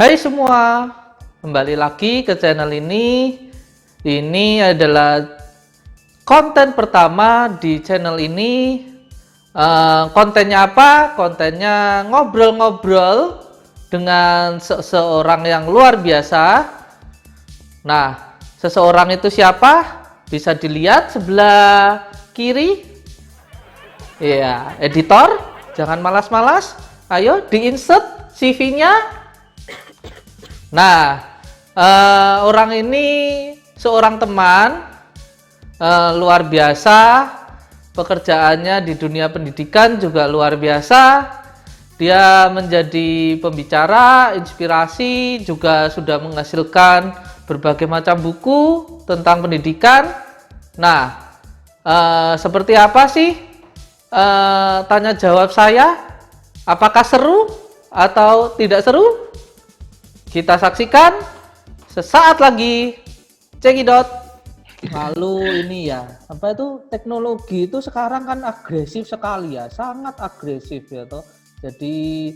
Hai semua, kembali lagi ke channel ini. Ini adalah konten pertama di channel ini. Kontennya apa? Kontennya ngobrol-ngobrol dengan seseorang yang luar biasa. Nah, seseorang itu siapa? Bisa dilihat sebelah kiri. Iya, editor, jangan malas-malas. Ayo di-insert CV-nya. Nah, orang ini seorang teman luar biasa, pekerjaannya di dunia pendidikan juga luar biasa. Dia menjadi pembicara, inspirasi, juga sudah menghasilkan berbagai macam buku tentang pendidikan. Nah, seperti apa sih tanya jawab saya? Apakah seru atau tidak seru? Kita saksikan sesaat lagi. Cekidot. Lalu ini ya, apa itu teknologi itu sekarang kan agresif sekali ya, sangat agresif ya toh. Jadi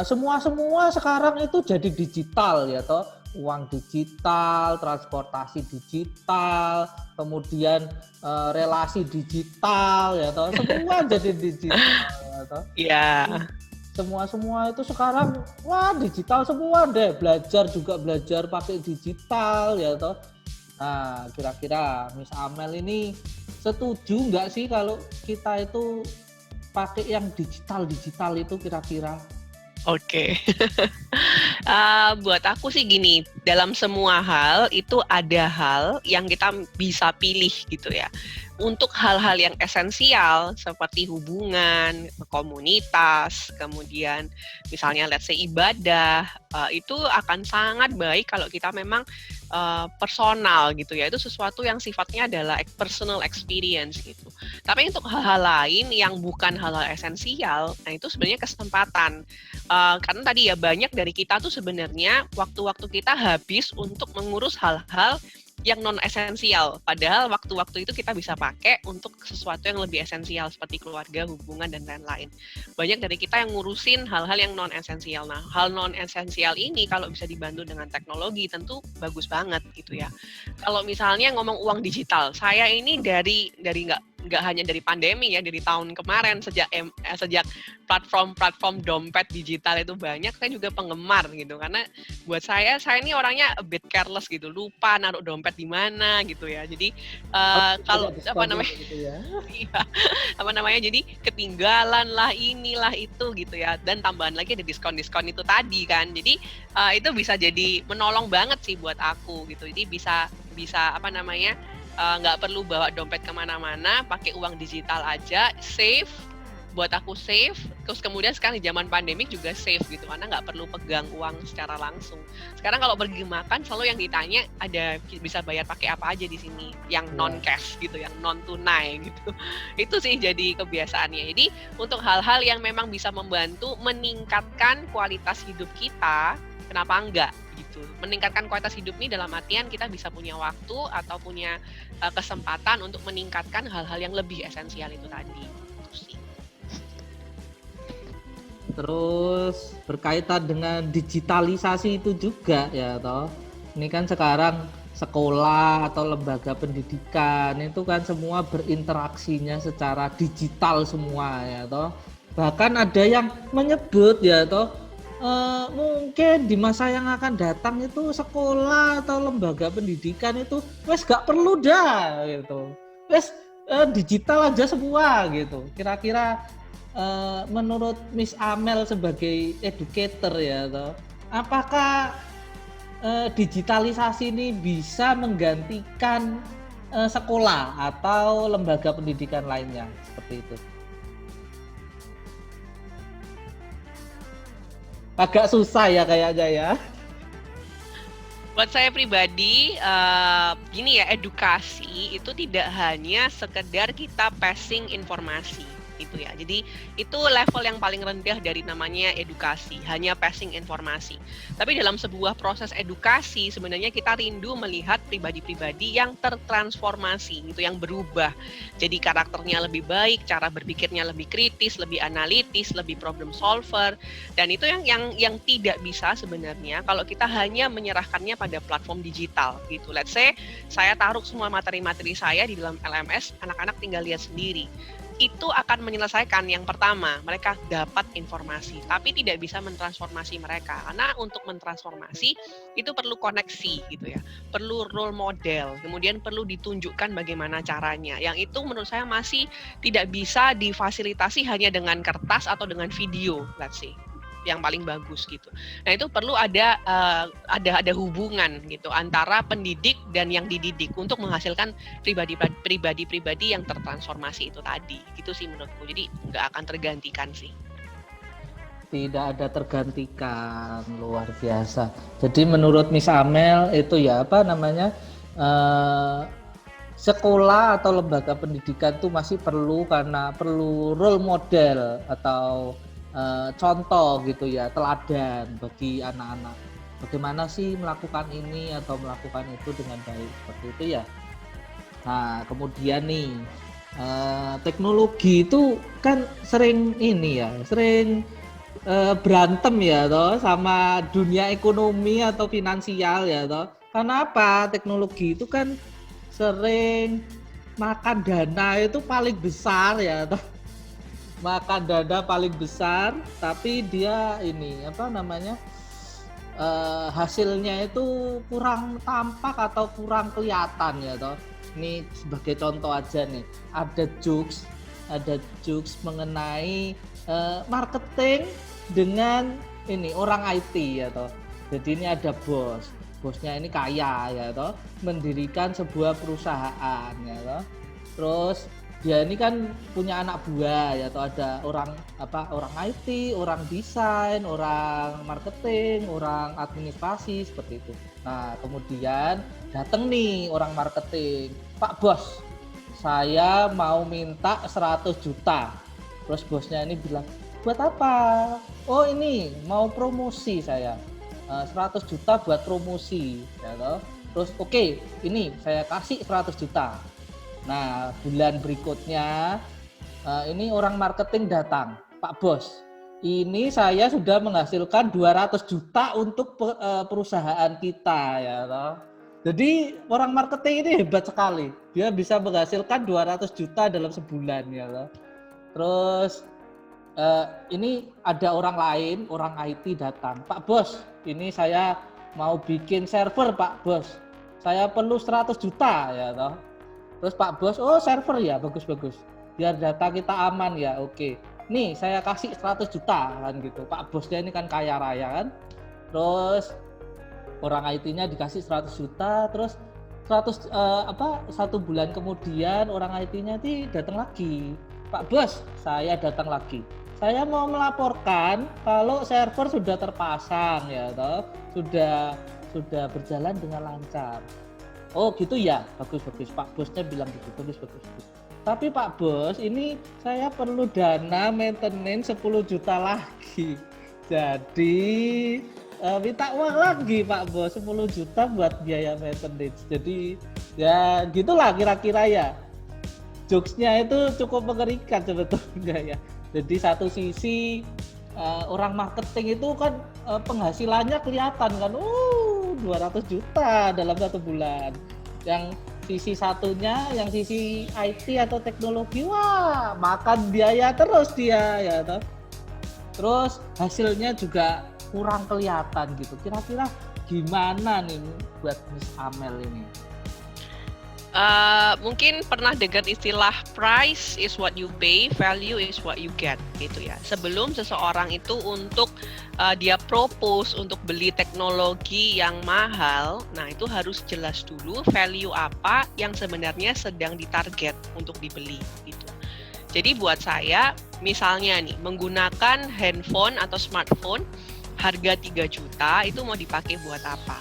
semua sekarang itu jadi digital ya toh. Uang digital, transportasi digital, kemudian relasi digital ya toh. Semua jadi digital ya toh. Iya. Semua itu sekarang wah digital semua deh, belajar pakai digital ya toh. Nah, kira-kira Miss Amel ini setuju nggak sih kalau kita itu pakai yang digital itu kira-kira? Oke. Buat aku sih gini, dalam semua hal itu ada hal yang kita bisa pilih gitu ya. Untuk hal-hal yang esensial seperti hubungan, komunitas, kemudian misalnya let's say ibadah, itu akan sangat baik kalau kita memang personal gitu ya. Itu sesuatu yang sifatnya adalah personal experience gitu. Tapi untuk hal-hal lain yang bukan hal-hal esensial, nah itu sebenarnya kesempatan. Karena tadi ya banyak dari kita tuh sebenarnya waktu-waktu kita habis untuk mengurus hal-hal yang non esensial, padahal waktu-waktu itu kita bisa pakai untuk sesuatu yang lebih esensial seperti keluarga, hubungan dan lain-lain. Banyak dari kita yang ngurusin hal-hal yang non esensial. Nah, hal non esensial ini kalau bisa dibantu dengan teknologi tentu bagus banget gitu ya. Kalau misalnya ngomong uang digital, saya ini dari nggak hanya dari pandemi ya, dari tahun kemarin sejak platform dompet digital itu banyak, saya juga penggemar gitu, karena buat saya ini orangnya a bit careless gitu, lupa naruh dompet di mana gitu ya. Jadi kalau apa namanya gitu ya. iya, apa namanya, jadi ketinggalan lah inilah itu gitu ya, dan tambahan lagi ada diskon itu tadi kan. Jadi itu bisa jadi menolong banget sih buat aku gitu. Jadi bisa apa namanya, nggak perlu bawa dompet kemana-mana, pakai uang digital aja, safe, buat aku safe. Terus kemudian sekarang di zaman pandemik juga safe gitu, karena nggak perlu pegang uang secara langsung. Sekarang kalau pergi makan selalu yang ditanya ada bisa bayar pakai apa aja di sini, yang non cash gitu, yang non tunai gitu. Itu sih jadi kebiasaannya. Jadi untuk hal-hal yang memang bisa membantu meningkatkan kualitas hidup kita, kenapa enggak gitu. Meningkatkan kualitas hidup ini dalam artian kita bisa punya waktu atau punya kesempatan untuk meningkatkan hal-hal yang lebih esensial itu tadi. Itu sih. Terus berkaitan dengan digitalisasi itu juga ya toh. Ini kan sekarang sekolah atau lembaga pendidikan itu kan semua berinteraksinya secara digital semua ya toh. Bahkan ada yang menyebut ya toh, mungkin di masa yang akan datang itu sekolah atau lembaga pendidikan itu wes gak perlu dah gitu. Wes digital aja semua gitu. Kira-kira menurut Miss Amel sebagai educator ya toh, apakah digitalisasi ini bisa menggantikan sekolah atau lembaga pendidikan lainnya seperti itu? Agak susah ya kayaknya ya. Buat saya pribadi, gini ya, edukasi itu tidak hanya sekedar kita passing informasi. itu ya. Jadi itu level yang paling rendah dari namanya edukasi, hanya passing informasi. Tapi dalam sebuah proses edukasi sebenarnya kita rindu melihat pribadi-pribadi yang tertransformasi gitu, yang berubah. Jadi karakternya lebih baik, cara berpikirnya lebih kritis, lebih analitis, lebih problem solver, dan itu yang tidak bisa sebenarnya kalau kita hanya menyerahkannya pada platform digital gitu. Let's say saya taruh semua materi-materi saya di dalam LMS, anak-anak tinggal lihat sendiri. Itu akan menyelesaikan yang pertama, mereka dapat informasi, tapi tidak bisa mentransformasi mereka. Karena untuk mentransformasi itu perlu koneksi gitu ya, perlu role model, kemudian perlu ditunjukkan bagaimana caranya. Yang itu menurut saya masih tidak bisa difasilitasi hanya dengan kertas atau dengan video, let's say, yang paling bagus gitu. Nah itu perlu ada hubungan gitu antara pendidik dan yang dididik untuk menghasilkan pribadi-pribadi yang tertransformasi itu tadi. Gitu sih menurutku. Jadi nggak akan tergantikan sih. Tidak ada tergantikan, luar biasa. Jadi menurut Miss Amel itu ya apa namanya, sekolah atau lembaga pendidikan itu masih perlu karena perlu role model atau contoh gitu ya, teladan bagi anak-anak. Bagaimana sih melakukan ini atau melakukan itu dengan baik, seperti itu ya. Nah, kemudian nih teknologi itu kan sering ini ya, sering berantem ya toh sama dunia ekonomi atau finansial ya toh. Karena apa? Teknologi itu kan sering makan dana itu paling besar ya toh. Makan dana paling besar, tapi dia ini apa namanya, hasilnya itu kurang tampak atau kurang kelihatan ya toh. Ini sebagai contoh aja nih, ada jokes mengenai marketing dengan ini orang IT ya toh. Jadi ini ada bosnya ini kaya ya toh, mendirikan sebuah perusahaan ya toh. Terus dia ini kan punya anak buah ya, atau ada orang IT, orang desain, orang marketing, orang administrasi seperti itu. Nah, kemudian datang nih orang marketing, "Pak Bos, saya mau minta 100 juta." Terus bosnya ini bilang, "Buat apa?" "Oh, ini mau promosi saya. 100 juta buat promosi." Ya toh. Terus oke, ini saya kasih 100 juta. Nah, bulan berikutnya ini orang marketing datang, "Pak Bos, ini saya sudah menghasilkan 200 juta untuk perusahaan kita." Ya toh. Jadi orang marketing ini hebat sekali. Dia bisa menghasilkan 200 juta dalam sebulan ya toh. Terus ini ada orang lain, orang IT datang, "Pak Bos, ini saya mau bikin server, Pak Bos. Saya perlu 100 juta." Ya toh. Terus Pak Bos, "Oh, server ya, bagus-bagus. Biar data kita aman ya, oke. Nih, saya kasih 100 juta," kan gitu. Pak Bosnya ini kan kaya raya kan. Terus orang IT-nya dikasih 100 juta, terus 1 bulan kemudian orang IT-nya datang lagi. "Pak Bos, saya datang lagi. Saya mau melaporkan kalau server sudah terpasang ya toh, sudah berjalan dengan lancar." "Oh gitu ya, bagus. Pak Bosnya bilang gitu, bagus. Tapi Pak Bos, ini saya perlu dana maintenance 10 juta lagi. Jadi minta uang lagi Pak Bos, 10 juta buat biaya maintenance." Jadi ya gitulah kira-kira ya. Jokesnya itu cukup mengerikan sebetulnya ya. Jadi satu sisi orang marketing itu kan penghasilannya kelihatan kan, 200 juta dalam 1 bulan. Yang sisi satunya, yang sisi IT atau teknologi, wah makan biaya terus dia ya toh. Terus hasilnya juga kurang kelihatan gitu. Kira-kira gimana nih buat Miss Amel ini? Mungkin pernah dengar istilah price is what you pay, value is what you get gitu ya. Sebelum seseorang itu untuk dia propose untuk beli teknologi yang mahal, nah itu harus jelas dulu value apa yang sebenarnya sedang ditarget untuk dibeli gitu. Jadi buat saya, misalnya nih menggunakan handphone atau smartphone harga 3 juta itu mau dipakai buat apa?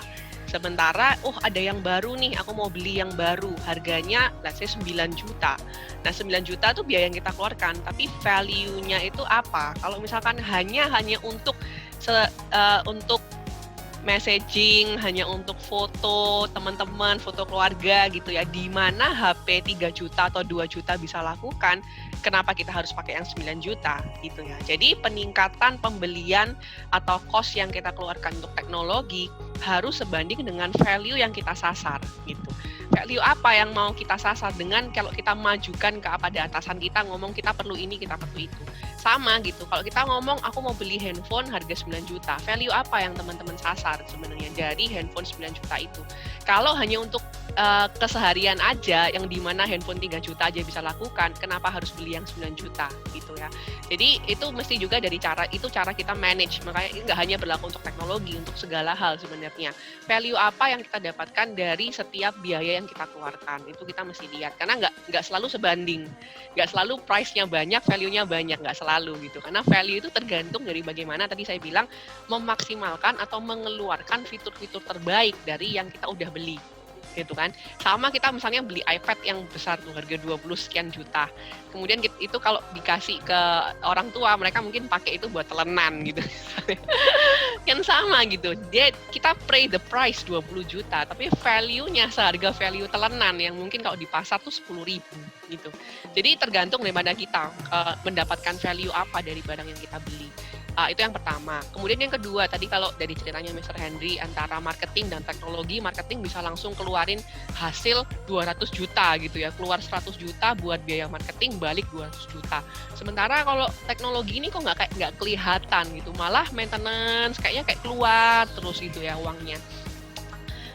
Sementara, ada yang baru nih, aku mau beli yang baru, harganya let's say 9 juta. Nah, 9 juta tuh biaya yang kita keluarkan, tapi value-nya itu apa? Kalau misalkan hanya untuk untuk messaging, hanya untuk foto teman-teman, foto keluarga gitu ya, di mana HP 3 juta atau 2 juta bisa lakukan, kenapa kita harus pakai yang 9 juta gitu ya. Jadi peningkatan pembelian atau cost yang kita keluarkan untuk teknologi harus sebanding dengan value yang kita sasar gitu. Value apa yang mau kita sasar dengan kalau kita majukan kepada atasan kita ngomong kita perlu ini, kita perlu itu. Sama gitu, kalau kita ngomong aku mau beli handphone harga 9 juta, value apa yang teman-teman sasar sebenarnya dari handphone 9 juta itu? Kalau hanya untuk keseharian aja, yang dimana handphone 3 juta aja bisa lakukan, kenapa harus beli yang 9 juta gitu ya. Jadi itu mesti juga dari cara kita manage, makanya nggak hanya berlaku untuk teknologi, untuk segala hal sebenarnya. Value apa yang kita dapatkan dari setiap biaya yang kita keluarkan, itu kita mesti lihat, karena nggak selalu sebanding, nggak selalu price-nya banyak, value-nya banyak, nggak selalu gitu, karena value itu tergantung dari bagaimana tadi saya bilang memaksimalkan atau mengeluarkan fitur-fitur terbaik dari yang kita udah beli gitu kan. Sama kita misalnya beli iPad yang besar tuh harga 20 sekian juta. Kemudian itu kalau dikasih ke orang tua, mereka mungkin pakai itu buat telenan gitu. Kan sama gitu. Kita pay the price 20 juta, tapi value-nya seharga value telenan yang mungkin kalau di pasar tuh 10.000 gitu. Jadi tergantung daripada kita mendapatkan value apa dari barang yang kita beli. Itu yang pertama. Kemudian yang kedua, tadi kalau dari ceritanya Mr. Henry, antara marketing dan teknologi, marketing bisa langsung keluarin hasil 200 juta gitu ya, keluar 100 juta buat biaya marketing, balik 200 juta. Sementara kalau teknologi ini kok nggak kelihatan gitu, malah maintenance kayaknya kayak keluar terus gitu ya uangnya.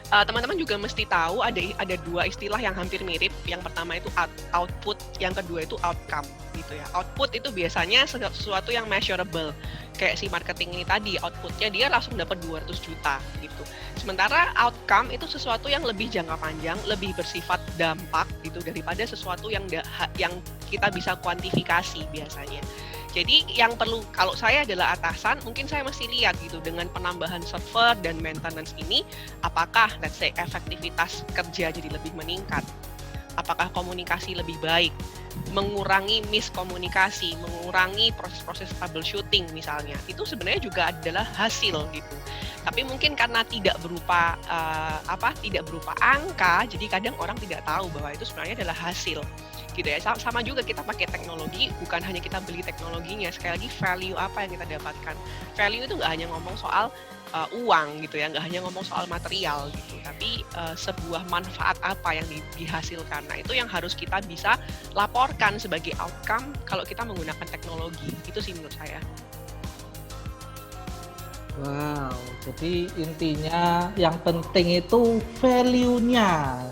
Teman-teman juga mesti tahu ada dua istilah yang hampir mirip. Yang pertama itu output, yang kedua itu outcome gitu ya. Output itu biasanya sesuatu yang measurable. Kayak si marketing ini tadi, outputnya dia langsung dapat 200 juta gitu. Sementara outcome itu sesuatu yang lebih jangka panjang, lebih bersifat dampak gitu daripada sesuatu yang kita bisa kuantifikasi biasanya. Jadi yang perlu, kalau saya adalah atasan, mungkin saya mesti lihat gitu dengan penambahan server dan maintenance ini, apakah let's say efektivitas kerja jadi lebih meningkat, apakah komunikasi lebih baik, mengurangi miskomunikasi, mengurangi proses-proses troubleshooting misalnya, itu sebenarnya juga adalah hasil gitu. Tapi mungkin karena tidak berupa angka, jadi kadang orang tidak tahu bahwa itu sebenarnya adalah hasil. Gitu ya. Sama juga kita pakai teknologi, bukan hanya kita beli teknologinya, sekali lagi value apa yang kita dapatkan. Value itu nggak hanya ngomong soal uang gitu ya, nggak hanya ngomong soal material gitu, tapi sebuah manfaat apa yang dihasilkan. Nah itu yang harus kita bisa laporkan sebagai outcome kalau kita menggunakan teknologi. Itu sih menurut saya. Wow, jadi intinya yang penting itu value-nya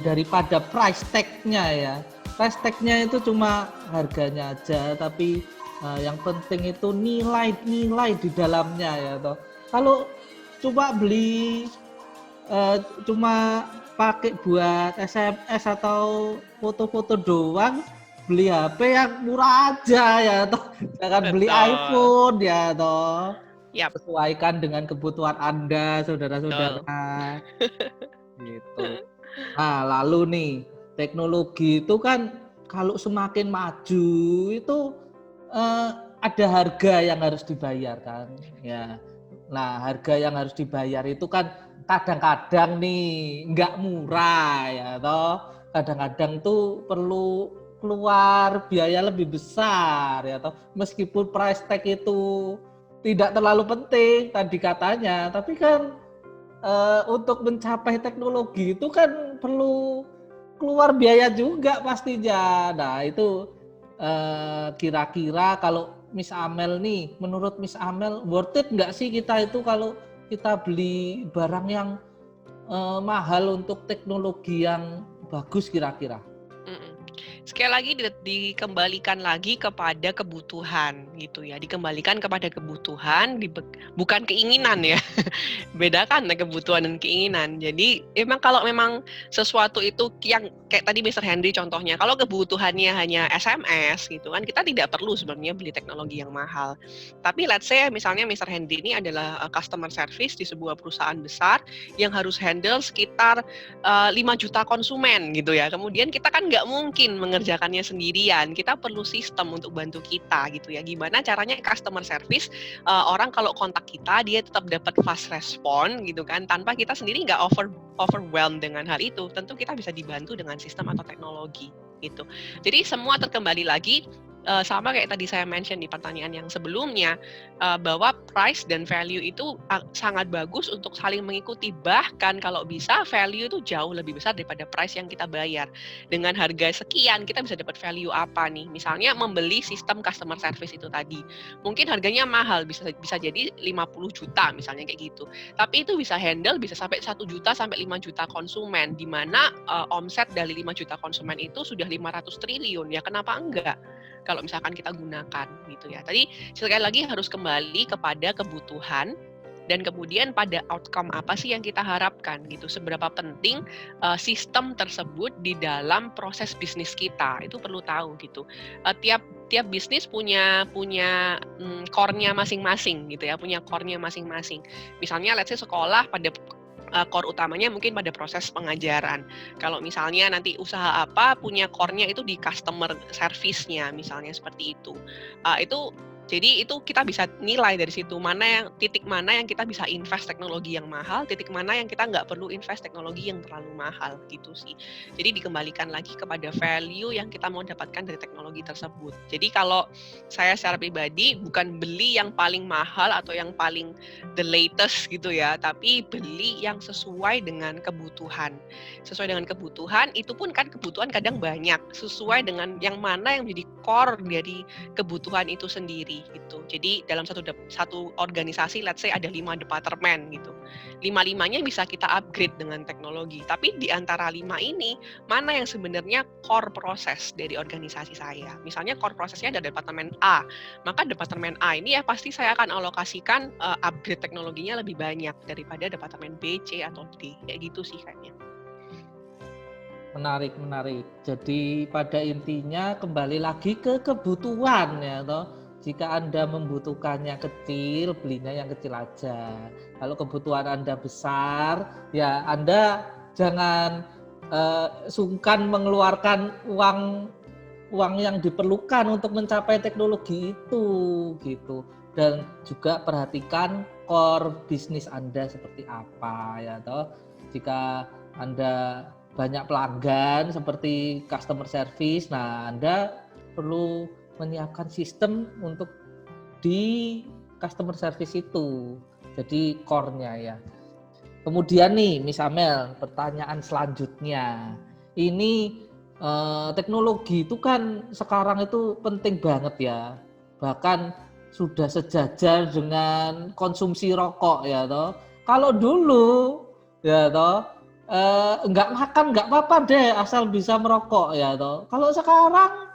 daripada price tag-nya ya. Price tag-nya itu cuma harganya aja, tapi yang penting itu nilai-nilai di dalamnya ya toh. Kalau cuma beli cuma pakai buat SMS atau foto-foto doang, beli HP yang murah aja ya toh. Jangan beli iPhone ya toh. Yap. Sesuaikan dengan kebutuhan Anda, saudara-saudara. Gitu. Nah, lalu nih, teknologi itu kan kalau semakin maju itu ada harga yang harus dibayar kan, ya. Nah, harga yang harus dibayar itu kan kadang-kadang nih nggak murah ya toh. Kadang-kadang tuh perlu keluar biaya lebih besar ya toh. Meskipun price tag itu tidak terlalu penting tadi katanya, tapi kan untuk mencapai teknologi itu kan perlu keluar biaya juga pastinya. Nah itu kira-kira kalau Miss Amel nih, menurut Miss Amel worth it nggak sih kita itu kalau kita beli barang yang mahal untuk teknologi yang bagus kira-kira? sekali lagi dikembalikan lagi kepada kebutuhan gitu ya, dikembalikan kepada kebutuhan, bukan keinginan ya. Bedakan kebutuhan dan keinginan. Jadi emang kalau memang sesuatu itu yang kayak tadi Mr. Henry contohnya, kalau kebutuhannya hanya SMS gitu kan, kita tidak perlu sebenarnya beli teknologi yang mahal. Tapi let's say misalnya Mr. Henry ini adalah customer service di sebuah perusahaan besar yang harus handle sekitar 5 juta konsumen gitu ya. Kemudian kita kan nggak mungkin mengerjakannya sendirian. Kita perlu sistem untuk bantu kita gitu ya. Gimana caranya customer service orang kalau kontak kita dia tetap dapat fast respon gitu kan, tanpa kita sendiri nggak overwhelmed dengan hal itu. Tentu kita bisa dibantu dengan sistem atau teknologi gitu. Jadi semua terkembali lagi sama kayak tadi saya mention di pertanyaan yang sebelumnya, bahwa price dan value itu sangat bagus untuk saling mengikuti. Bahkan kalau bisa value itu jauh lebih besar daripada price yang kita bayar. Dengan harga sekian kita bisa dapat value apa nih? Misalnya membeli sistem customer service itu tadi. Mungkin harganya mahal, bisa jadi 50 juta misalnya kayak gitu. Tapi itu bisa handle bisa sampai 1 juta sampai 5 juta konsumen, di mana omset dari 5 juta konsumen itu sudah 500 triliun. Ya kenapa enggak? Kalau misalkan kita gunakan gitu ya. Tadi sekali lagi harus kembali kepada kebutuhan dan kemudian pada outcome apa sih yang kita harapkan gitu. Seberapa penting sistem tersebut di dalam proses bisnis kita, itu perlu tahu gitu. Tiap bisnis punya core-nya masing-masing gitu ya, punya core-nya masing-masing. Misalnya let's say sekolah pada core utamanya mungkin pada proses pengajaran. Kalau misalnya nanti usaha apa punya core-nya itu di customer service-nya misalnya seperti itu. Jadi itu kita bisa nilai dari situ titik mana yang kita bisa invest teknologi yang mahal, titik mana yang kita nggak perlu invest teknologi yang terlalu mahal gitu sih. Jadi dikembalikan lagi kepada value yang kita mau dapatkan dari teknologi tersebut. Jadi kalau saya secara pribadi bukan beli yang paling mahal atau yang paling the latest gitu ya, tapi beli yang sesuai dengan kebutuhan. Sesuai dengan kebutuhan, itu pun kan kebutuhan kadang banyak, sesuai dengan yang mana yang menjadi core dari kebutuhan itu sendiri gitu. Jadi dalam satu organisasi let's say ada 5 departemen gitu. 5-5-nya bisa kita upgrade dengan teknologi. Tapi di antara 5 ini mana yang sebenarnya core proses dari organisasi saya? Misalnya core prosesnya ada departemen A. Maka departemen A ini ya pasti saya akan alokasikan upgrade teknologinya lebih banyak daripada departemen B, C atau D. Kayak gitu sih kayaknya. Menarik. Jadi pada intinya kembali lagi ke kebutuhan ya toh. Jika Anda membutuhkannya kecil, belinya yang kecil aja. Kalau kebutuhan Anda besar, ya Anda jangan sungkan mengeluarkan uang yang diperlukan untuk mencapai teknologi itu gitu. Dan juga perhatikan core bisnis Anda seperti apa ya toh. Jika Anda banyak pelanggan seperti customer service, nah Anda perlu menyiapkan sistem untuk di customer service itu. Jadi core-nya ya. Kemudian nih, Miss Amel, pertanyaan selanjutnya. Ini teknologi itu kan sekarang itu penting banget ya. Bahkan sudah sejajar dengan konsumsi rokok ya toh. Kalau dulu ya toh enggak makan enggak apa-apa deh asal bisa merokok ya toh. Kalau sekarang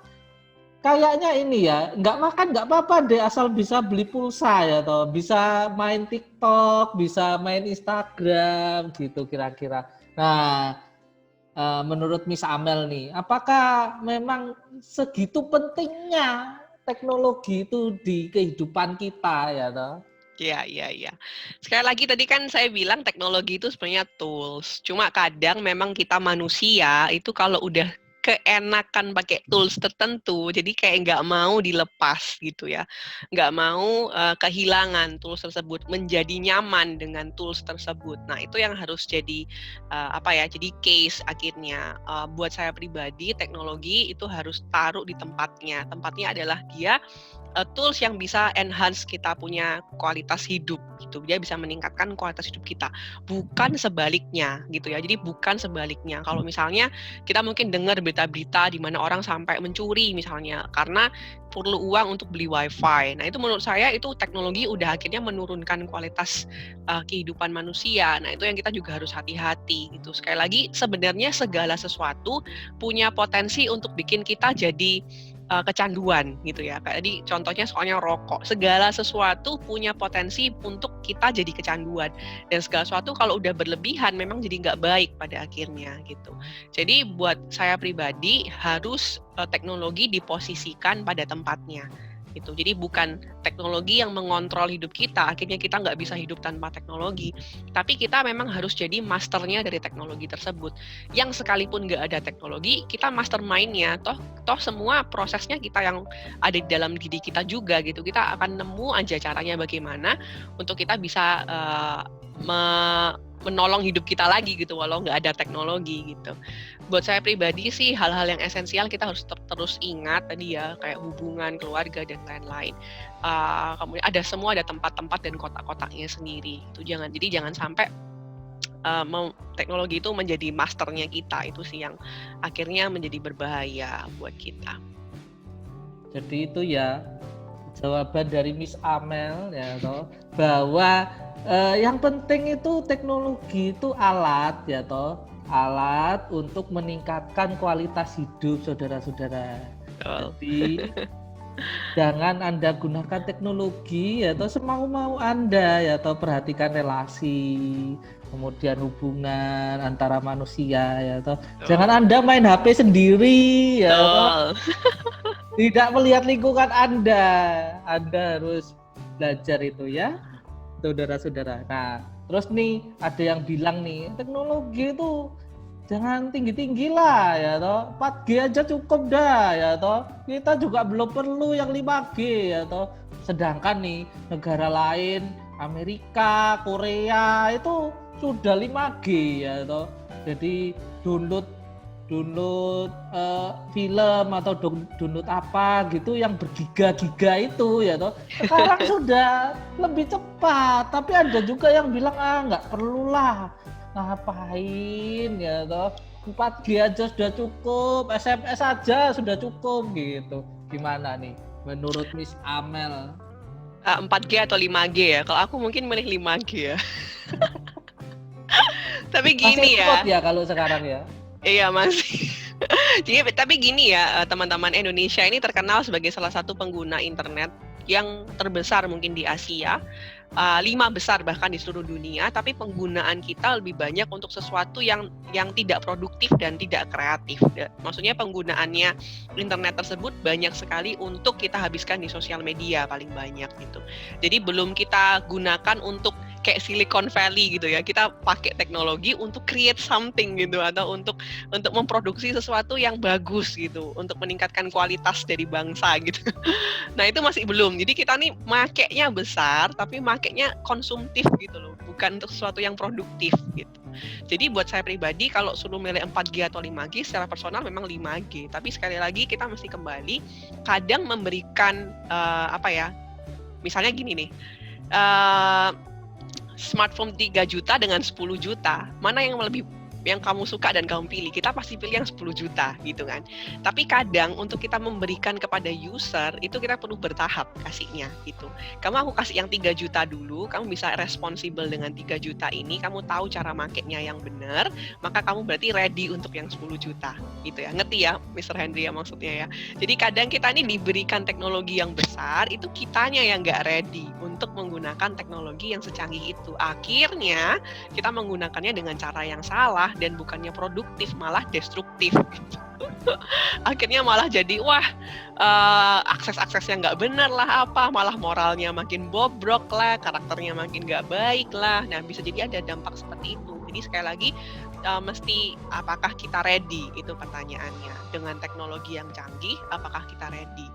kayaknya ini ya, nggak makan nggak apa-apa deh asal bisa beli pulsa ya toh, bisa main TikTok, bisa main Instagram gitu kira-kira. Nah, menurut Miss Amel nih, apakah memang segitu pentingnya teknologi itu di kehidupan kita ya toh? Iya. Sekali lagi tadi kan saya bilang teknologi itu sebenarnya tools. Cuma kadang memang kita manusia itu kalau udah keenakan pakai tools tertentu, jadi kayak nggak mau dilepas gitu ya. Nggak mau kehilangan tools tersebut, menjadi nyaman dengan tools tersebut. Nah itu yang harus jadi jadi case akhirnya. Buat saya pribadi, teknologi itu harus taruh di tempatnya. Tempatnya adalah dia tools yang bisa enhance kita punya kualitas hidup gitu. Dia bisa meningkatkan kualitas hidup kita, bukan sebaliknya gitu ya. Jadi bukan sebaliknya. Kalau misalnya kita mungkin dengar berita-berita di mana orang sampai mencuri misalnya karena perlu uang untuk beli wifi. Nah itu menurut saya itu teknologi udah akhirnya menurunkan kualitas kehidupan manusia. Nah itu yang kita juga harus hati-hati gitu. Sekali lagi sebenarnya segala sesuatu punya potensi untuk bikin kita jadi kecanduan gitu ya. Kayak tadi contohnya soalnya rokok. Segala sesuatu punya potensi untuk kita jadi kecanduan. Dan segala sesuatu kalau udah berlebihan memang jadi nggak baik pada akhirnya gitu. Jadi buat saya pribadi harus teknologi diposisikan pada tempatnya gitu. Jadi bukan teknologi yang mengontrol hidup kita, akhirnya kita nggak bisa hidup tanpa teknologi. Tapi kita memang harus jadi masternya dari teknologi tersebut. Yang sekalipun nggak ada teknologi, kita mastermind-nya. Toh semua prosesnya kita yang ada di dalam diri kita juga gitu. Kita akan nemu aja caranya bagaimana untuk kita bisa menolong hidup kita lagi gitu walau nggak ada teknologi gitu. Buat saya pribadi sih hal-hal yang esensial kita harus terus ingat tadi ya kayak hubungan keluarga dan lain-lain. Kemudian ada tempat-tempat dan kotak-kotaknya sendiri. Itu jangan sampai teknologi itu menjadi masternya kita, itu sih yang akhirnya menjadi berbahaya buat kita. Jadi itu ya jawaban dari Miss Amel ya toh bahwa yang penting itu teknologi itu alat ya toh, alat untuk meningkatkan kualitas hidup saudara-saudara. Jadi jangan Anda gunakan teknologi ya toh semau-mau Anda ya toh, perhatikan relasi, kemudian hubungan antara manusia ya toh. Jangan Anda main HP sendiri ya toh. Tidak melihat lingkungan Anda harus belajar itu ya, saudara-saudara. Nah, terus nih ada yang bilang nih, teknologi itu jangan tinggi-tinggi lah ya toh, 4G aja cukup dah ya toh. Kita juga belum perlu yang 5G ya toh. Sedangkan nih negara lain, Amerika, Korea itu sudah 5G ya toh. Jadi download film atau download apa gitu yang bergiga-giga itu ya toh sekarang sudah lebih cepat. Tapi ada juga yang bilang nggak perlulah, ngapain ya toh, 4G aja sudah cukup, SMS aja sudah cukup gitu. Gimana nih menurut Miss Amel? 4G atau 5G ya? Kalau aku mungkin milih 5G ya. Tapi gini ya kalau sekarang ya. Iya masih. Jadi tapi gini ya teman-teman, Indonesia ini terkenal sebagai salah satu pengguna internet yang terbesar mungkin di Asia, 5 besar bahkan di seluruh dunia. Tapi penggunaan kita lebih banyak untuk sesuatu yang tidak produktif dan tidak kreatif. Maksudnya penggunaannya internet tersebut banyak sekali untuk kita habiskan di sosial media paling banyak gitu. Jadi belum kita gunakan untuk kayak Silicon Valley gitu ya, kita pakai teknologi untuk create something gitu, atau untuk memproduksi sesuatu yang bagus gitu, untuk meningkatkan kualitas dari bangsa gitu. Nah itu masih belum, jadi kita nih makainya besar, tapi makainya konsumtif gitu loh, bukan untuk sesuatu yang produktif gitu. Jadi buat saya pribadi, kalau suruh milih 4G atau 5G, secara personal memang 5G, tapi sekali lagi kita mesti kembali, kadang memberikan misalnya gini nih, smartphone 3 juta dengan 10 juta, mana yang kamu suka dan kamu pilih? Kita pasti pilih yang 10 juta gitu kan. Tapi kadang untuk kita memberikan kepada user itu kita perlu bertahap kasihnya gitu. Aku kasih yang 3 juta dulu, kamu bisa responsibel dengan 3 juta ini, kamu tahu cara makainya yang benar, maka kamu berarti ready untuk yang 10 juta gitu ya. Ngerti ya Mr. Henry ya maksudnya ya. Jadi kadang kita ini diberikan teknologi yang besar, itu kitanya yang nggak ready untuk menggunakan teknologi yang secanggih itu. Akhirnya kita menggunakannya dengan cara yang salah dan bukannya produktif, malah destruktif gitu. Akhirnya malah jadi akses-akses yang nggak benar lah malah moralnya makin bobrok lah, karakternya makin nggak baik lah. Nah bisa jadi ada dampak seperti itu. Jadi sekali lagi mesti apakah kita ready, itu pertanyaannya. Dengan teknologi yang canggih, apakah kita ready?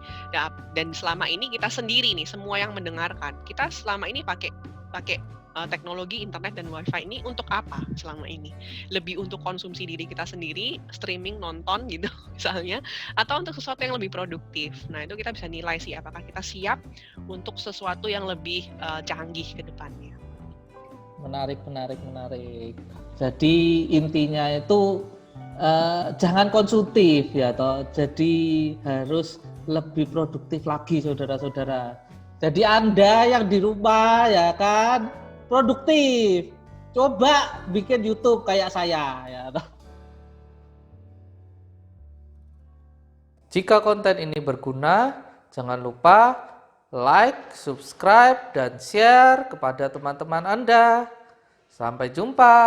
Dan selama ini kita sendiri nih, semua yang mendengarkan, kita selama ini pakai teknologi internet dan wifi ini untuk apa selama ini? Lebih untuk konsumsi diri kita sendiri, streaming, nonton gitu misalnya, atau untuk sesuatu yang lebih produktif. Nah itu kita bisa nilai sih apakah kita siap untuk sesuatu yang lebih canggih ke depannya. Menarik. Jadi intinya itu jangan konsumtif ya toh. Jadi harus lebih produktif lagi saudara-saudara. Jadi Anda yang di rumah ya kan produktif. Coba bikin YouTube kayak saya ya toh. Jika konten ini berguna, jangan lupa like, subscribe, dan share kepada teman-teman Anda. Sampai jumpa.